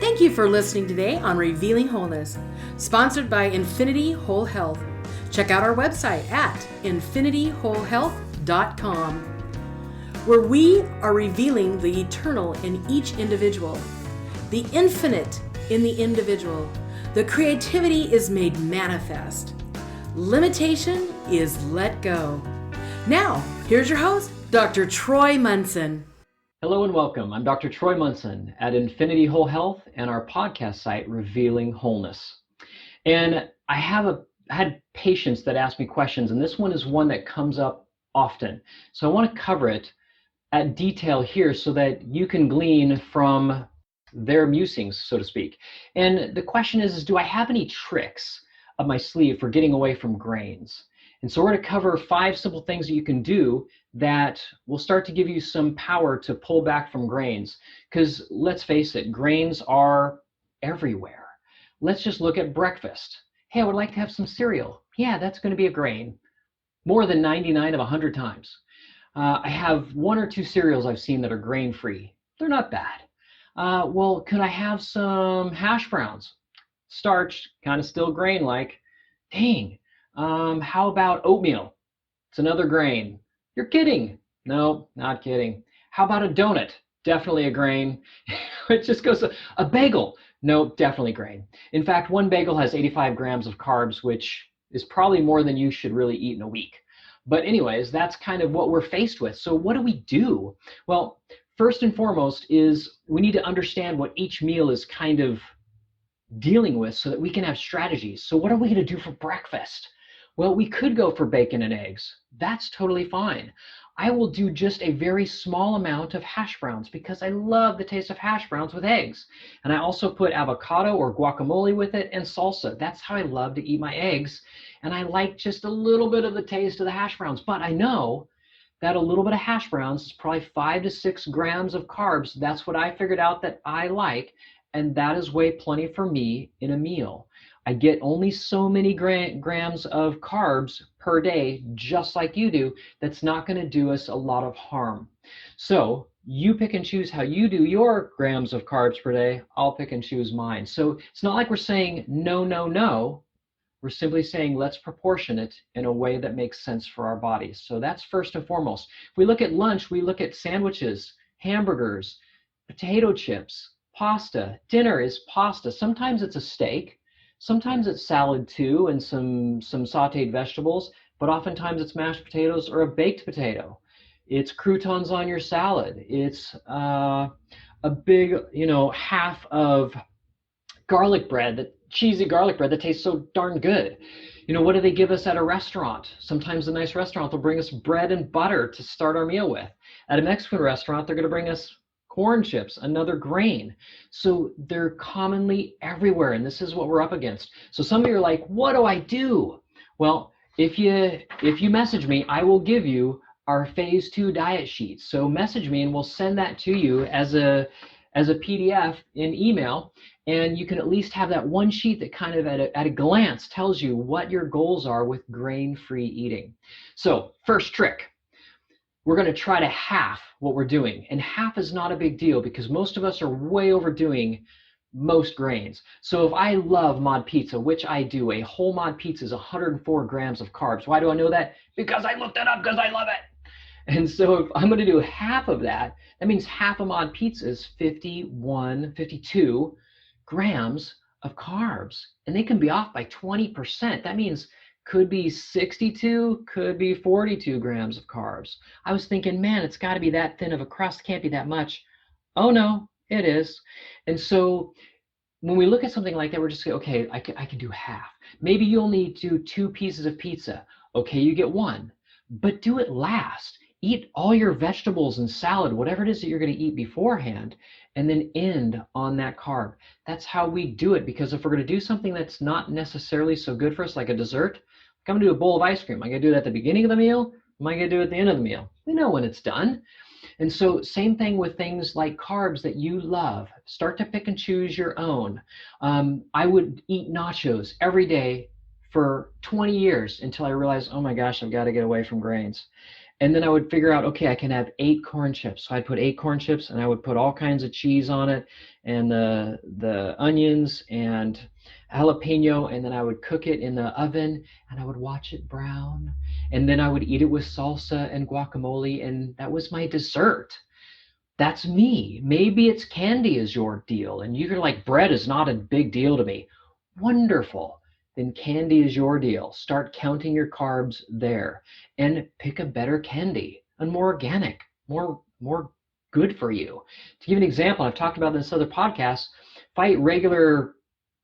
Thank you for listening today on Revealing Wholeness, sponsored by Infinity Whole Health. Check out our website at infinityWholeHealth.com, where we are revealing the eternal in each individual, the infinite in the individual. The creativity is made manifest. Limitation is let go. Now, here's your host, Dr. Troy Munson. Hello and welcome. I'm Dr. Troy Munson at Infinity Whole Health and our podcast site, Revealing Wholeness. And I had patients that ask me questions, and this one is one that comes up often. So I want to cover it at detail here so that you can glean from their musings, so to speak. And the question is do I have any tricks up my sleeve for getting away from grains? And so we're going to cover 5 simple things that you can do that will start to give you some power to pull back from grains. Because let's face it, grains are everywhere. Let's just look at breakfast. Hey, I would like to have some cereal. Yeah, that's going to be a grain. More than 99 of 100 times. I have 1 or 2 cereals I've seen that are grain-free. They're not bad. Well, could I have some hash browns? Starch, kind of still grain-like. Dang. How about oatmeal? It's another grain. You're kidding. No, not kidding. How about a donut? Definitely a grain. It just goes, a bagel. No, definitely grain. In fact, 1 bagel has 85 grams of carbs, which is probably more than you should really eat in a week. But anyways, that's kind of what we're faced with. So what do we do? Well, first and foremost is we need to understand what each meal is kind of dealing with so that we can have strategies. So what are we going to do for breakfast? Well, we could go for bacon and eggs. That's totally fine. I will do just a very small amount of hash browns because I love the taste of hash browns with eggs. And I also put avocado or guacamole with it and salsa. That's how I love to eat my eggs. And I like just a little bit of the taste of the hash browns. But I know that a little bit of hash browns is probably 5 to 6 grams of carbs. That's what I figured out that I like. And that is way plenty for me in a meal. I get only so many grams of carbs per day, just like you do. That's not going to do us a lot of harm. So you pick and choose how you do your grams of carbs per day. I'll pick and choose mine. So it's not like we're saying no, no, no. We're simply saying let's proportion it in a way that makes sense for our bodies. So that's first and foremost. If we look at lunch, we look at sandwiches, hamburgers, potato chips, pasta. Dinner is pasta. Sometimes it's a steak. Sometimes it's salad too and some sauteed vegetables, but oftentimes it's mashed potatoes or a baked potato. It's croutons on your salad. It's a big, half of garlic bread, that cheesy garlic bread that tastes so darn good. What do they give us at a restaurant? Sometimes a nice restaurant will bring us bread and butter to start our meal with. At a Mexican restaurant, they're going to bring us corn chips, another grain. So they're commonly everywhere, and this is what we're up against. So some of you are like, what do I do? Well, if you message me, I will give you our phase 2 diet sheet. So message me and we'll send that to you as a PDF in email, and you can at least have that one sheet that kind of at a glance tells you what your goals are with grain-free eating. So first trick. We're going to try to half what we're doing. And half is not a big deal because most of us are way overdoing most grains. So if I love mod pizza, which I do, a whole mod pizza is 104 grams of carbs. Why do I know that? Because I looked it up because I love it. And so if I'm going to do half of that, that means half a mod pizza is 52 grams of carbs. And they can be off by 20%. That means could be 62, could be 42 grams of carbs. I was thinking, man, it's got to be that thin of a crust, can't be that much. Oh no, it is. And so when we look at something like that, we're just saying, okay, I can do half. Maybe you only do 2 pieces of pizza. Okay, you get 1, but do it last. Eat all your vegetables and salad, whatever it is that you're going to eat beforehand, and then end on that carb. That's how we do it, because if we're going to do something that's not necessarily so good for us, like a dessert, like I'm going to do a bowl of ice cream. Am I going to do that at the beginning of the meal? Am I going to do it at the end of the meal? We know when it's done. And so same thing with things like carbs that you love. Start to pick and choose your own. I would eat nachos every day for 20 years until I realized, oh my gosh, I've got to get away from grains. And then I would figure out, okay, I can have 8 corn chips. So I'd put 8 corn chips, and I would put all kinds of cheese on it, and the onions and jalapeno, and then I would cook it in the oven, and I would watch it brown. And then I would eat it with salsa and guacamole, and that was my dessert. That's me. Maybe it's candy is your deal, and you're like, bread is not a big deal to me. Wonderful. Then candy is your deal. Start counting your carbs there, and pick a better candy and more organic, more good for you. To give an example, I've talked about this other podcast. If I eat regular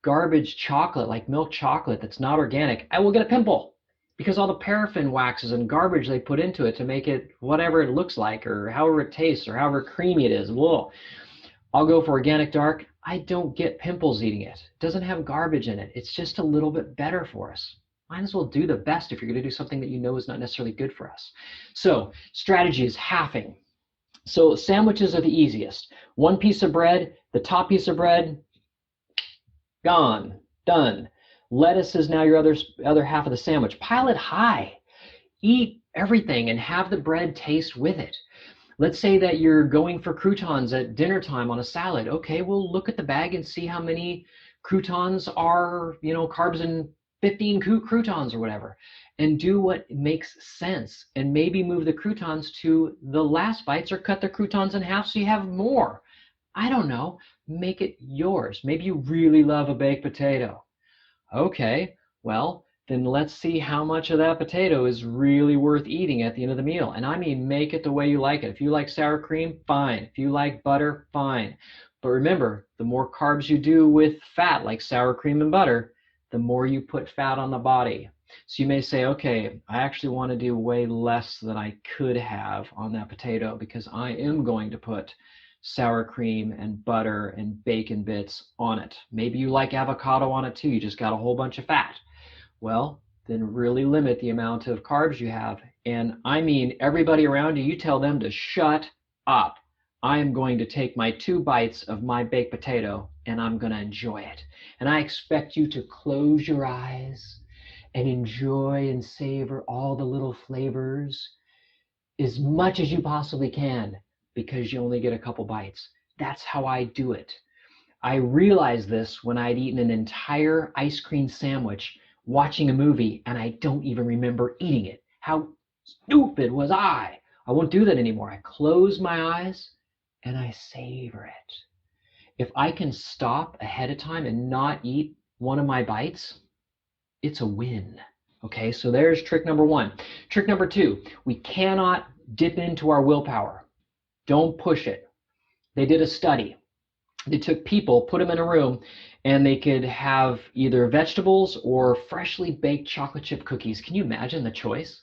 garbage chocolate, like milk chocolate that's not organic, I will get a pimple, because all the paraffin waxes and garbage they put into it to make it whatever it looks like, or however it tastes, or however creamy it is. Whoa. I'll go for organic dark. I don't get pimples eating it. It doesn't have garbage in it. It's just a little bit better for us. Might as well do the best if you're going to do something that you know is not necessarily good for us. So strategy is halving. So sandwiches are the easiest. 1 piece of bread, the top piece of bread, gone, done. Lettuce is now your other half of the sandwich. Pile it high. Eat everything and have the bread taste with it. Let's say that you're going for croutons at dinner time on a salad. Okay, well, look at the bag and see how many croutons are, carbs in 15 croutons or whatever. And do what makes sense. And maybe move the croutons to the last bites, or cut the croutons in half so you have more. I don't know. Make it yours. Maybe you really love a baked potato. Okay, well, then let's see how much of that potato is really worth eating at the end of the meal. And I mean, make it the way you like it. If you like sour cream, fine. If you like butter, fine. But remember, the more carbs you do with fat, like sour cream and butter, the more you put fat on the body. So you may say, okay, I actually want to do way less than I could have on that potato, because I am going to put sour cream and butter and bacon bits on it. Maybe you like avocado on it too. You just got a whole bunch of fat. Well, then really limit the amount of carbs you have. And I mean, everybody around you, you tell them to shut up. I am going to take my 2 bites of my baked potato and I'm going to enjoy it. And I expect you to close your eyes and enjoy and savor all the little flavors as much as you possibly can, because you only get a couple bites. That's how I do it. I realized this when I'd eaten an entire ice cream sandwich watching a movie, and I don't even remember eating it. How stupid was I? I won't do that anymore. I close my eyes and I savor it. If I can stop ahead of time and not eat one of my bites, it's a win. Okay, so there's trick number 1. Trick number 2, we cannot dip into our willpower. Don't push it. They did a study. They took people, put them in a room, and they could have either vegetables or freshly baked chocolate chip cookies. Can you imagine the choice?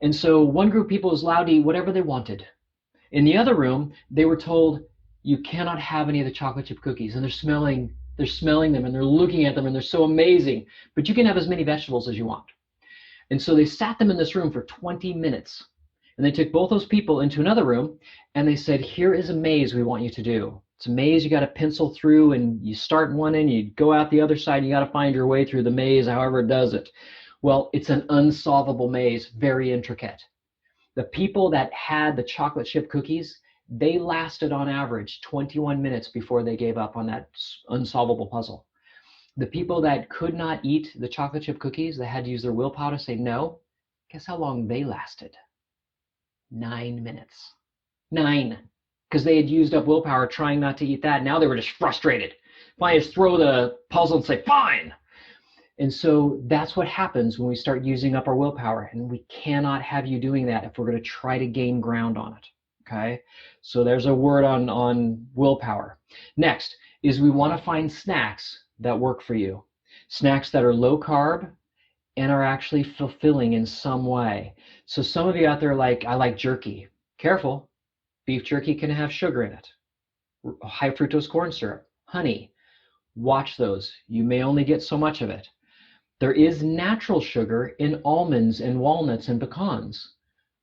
And so one group of people was allowed to eat whatever they wanted. In the other room, they were told, you cannot have any of the chocolate chip cookies. And they're smelling them and they're looking at them and they're so amazing. But you can have as many vegetables as you want. And so they sat them in this room for 20 minutes. And they took both those people into another room and they said, here is a maze we want you to do. It's a maze you got to pencil through, and you start in one end, you go out the other side, and you got to find your way through the maze, however it does it. Well, it's an unsolvable maze, very intricate. The people that had the chocolate chip cookies, they lasted on average 21 minutes before they gave up on that unsolvable puzzle. The people that could not eat the chocolate chip cookies, they had to use their willpower to say no, guess how long they lasted? 9 minutes. 9. Because they had used up willpower trying not to eat that. Now they were just frustrated. Finally, just throw the puzzle and say, fine. And so that's what happens when we start using up our willpower. And we cannot have you doing that if we're going to try to gain ground on it. Okay? So there's a word on willpower. Next is we want to find snacks that work for you. Snacks that are low carb and are actually fulfilling in some way. So some of you out there are like, I like jerky. Careful. Beef jerky can have sugar in it, high fructose corn syrup, honey. Watch those. You may only get so much of it. There is natural sugar in almonds and walnuts and pecans,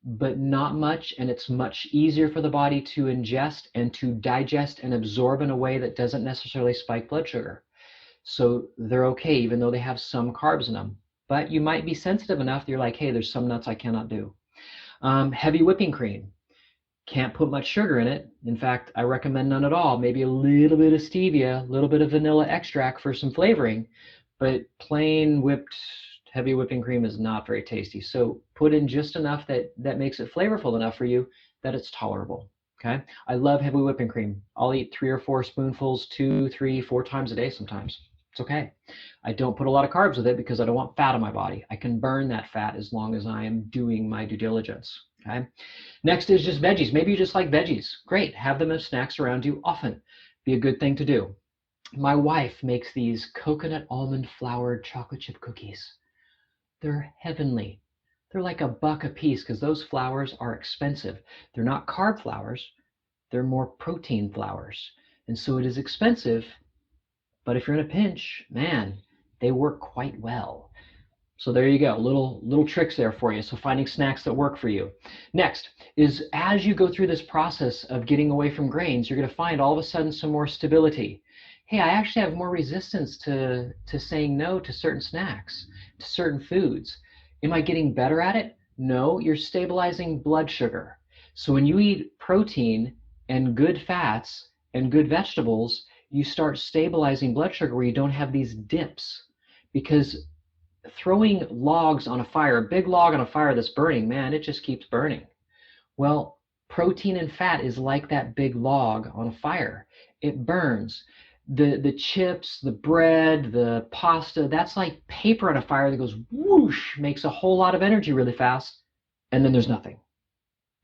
but not much, and it's much easier for the body to ingest and to digest and absorb in a way that doesn't necessarily spike blood sugar. So they're okay, even though they have some carbs in them. But you might be sensitive enough that you're like, hey, there's some nuts I cannot do. Heavy whipping cream. Can't put much sugar in it. In fact, I recommend none at all. Maybe a little bit of stevia, a little bit of vanilla extract for some flavoring, but plain whipped heavy whipping cream is not very tasty. So put in just enough that makes it flavorful enough for you that it's tolerable. Okay. I love heavy whipping cream. I'll eat 3 or 4 spoonfuls 2, 3, 4 times a day sometimes. It's okay. I don't put a lot of carbs with it because I don't want fat in my body. I can burn that fat as long as I am doing my due diligence. Okay. Next is just veggies. Maybe you just like veggies. Great. Have them as snacks around you often. Be a good thing to do. My wife makes these coconut almond floured chocolate chip cookies. They're heavenly. They're like $1 a piece because those flours are expensive. They're not carb flours. They're more protein flours. And so it is expensive, but if you're in a pinch, man, they work quite well. So there you go, little tricks there for you. So finding snacks that work for you. Next is as you go through this process of getting away from grains, you're going to find all of a sudden some more stability. Hey, I actually have more resistance to saying no to certain snacks, to certain foods. Am I getting better at it? No, you're stabilizing blood sugar. So when you eat protein and good fats and good vegetables, you start stabilizing blood sugar where you don't have these dips. Because throwing logs on a fire, a big log on a fire that's burning, man, it just keeps burning. Well, protein and fat is like that big log on a fire. It burns. The chips, the bread, the pasta, that's like paper on a fire that goes whoosh, makes a whole lot of energy really fast, and then there's nothing.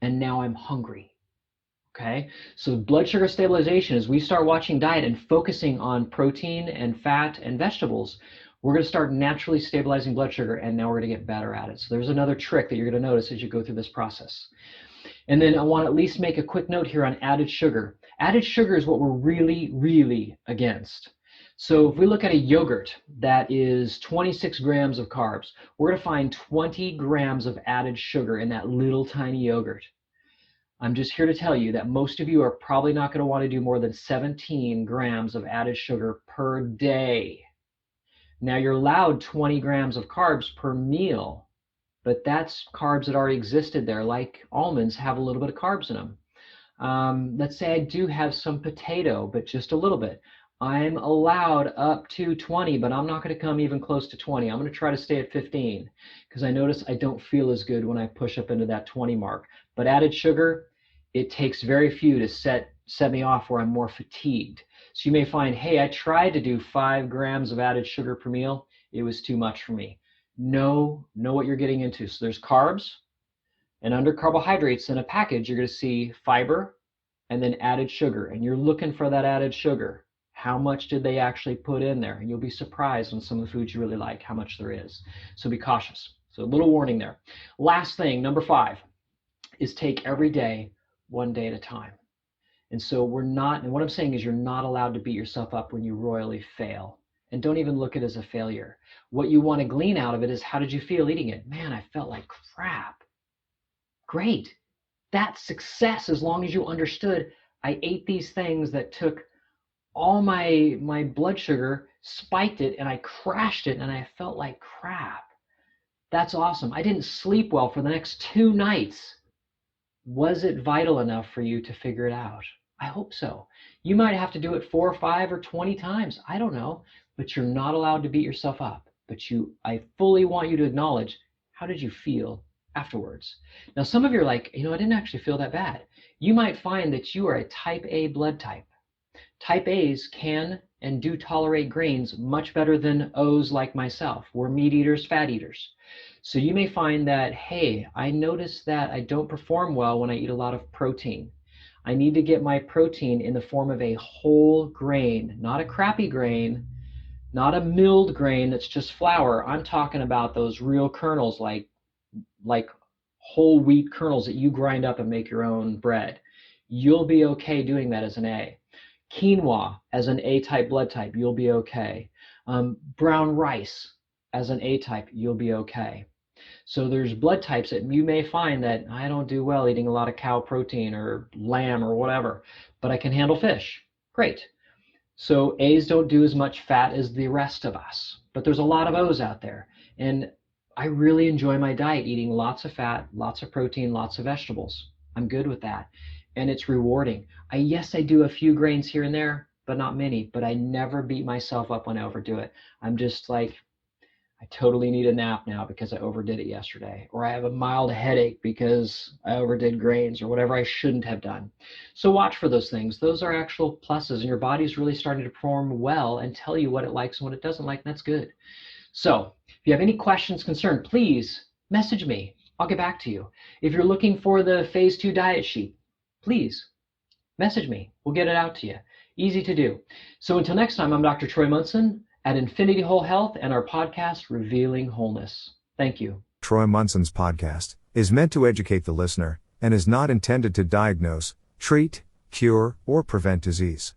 And now I'm hungry. Okay, so blood sugar stabilization, as we start watching diet and focusing on protein and fat and vegetables, we're going to start naturally stabilizing blood sugar, and now we're going to get better at it. So there's another trick that you're going to notice as you go through this process. And then I want to at least make a quick note here on added sugar. Added sugar is what we're really, really against. So if we look at a yogurt that is 26 grams of carbs, we're going to find 20 grams of added sugar in that little tiny yogurt. I'm just here to tell you that most of you are probably not going to want to do more than 17 grams of added sugar per day. Now you're allowed 20 grams of carbs per meal, but that's carbs that already existed there, like almonds have a little bit of carbs in them. Let's say I do have some potato, but just a little bit. I'm allowed up to 20, but I'm not going to come even close to 20. I'm going to try to stay at 15 because I notice I don't feel as good when I push up into that 20 mark. But added sugar, it takes very few to set me off where I'm more fatigued. So you may find, hey, I tried to do 5 grams of added sugar per meal. It was too much for me. Know what you're getting into. So there's carbs, and under carbohydrates in a package, you're going to see fiber and then added sugar. And you're looking for that added sugar. How much did they actually put in there? And you'll be surprised on some of the foods you really like, how much there is. So be cautious. So a little warning there. Last thing, number 5, is take every day, one day at a time. And so and what I'm saying is you're not allowed to beat yourself up when you royally fail. And don't even look at it as a failure. What you want to glean out of it is, how did you feel eating it? Man, I felt like crap. Great. That's success as long as you understood I ate these things that took all my blood sugar, spiked it, and I crashed it, and I felt like crap. That's awesome. I didn't sleep well for the next 2 nights. Was it vital enough for you to figure it out? I hope so. You might have to do it 4 or 5 or 20 times. I don't know. But you're not allowed to beat yourself up. But I fully want you to acknowledge, how did you feel afterwards? Now, some of you are like, I didn't actually feel that bad. You might find that you are a type A blood type. Type A's can and do tolerate grains much better than O's like myself. We're meat eaters, fat eaters. So you may find that, hey, I notice that I don't perform well when I eat a lot of protein. I need to get my protein in the form of a whole grain, not a crappy grain, not a milled grain that's just flour. I'm talking about those real kernels like whole wheat kernels that you grind up and make your own bread. You'll be okay doing that as an A. Quinoa as an A-type blood type, you'll be okay. Brown rice as an A-type, you'll be okay. So there's blood types that you may find that I don't do well eating a lot of cow protein or lamb or whatever, but I can handle fish. Great. So A's don't do as much fat as the rest of us, but there's a lot of O's out there. And I really enjoy my diet, eating lots of fat, lots of protein, lots of vegetables. I'm good with that. And it's rewarding. Yes, I do a few grains here and there, but not many. But I never beat myself up when I overdo it. I'm just like, I totally need a nap now because I overdid it yesterday. Or I have a mild headache because I overdid grains or whatever I shouldn't have done. So watch for those things. Those are actual pluses, and your body's really starting to perform well and tell you what it likes and what it doesn't like, and that's good. So if you have any questions, concern, please message me. I'll get back to you. If you're looking for the phase 2 diet sheet, please message me. We'll get it out to you. Easy to do. So until next time, I'm Dr. Troy Munson at Infinity Whole Health and our podcast, Revealing Wholeness. Thank you. Troy Munson's podcast is meant to educate the listener and is not intended to diagnose, treat, cure, or prevent disease.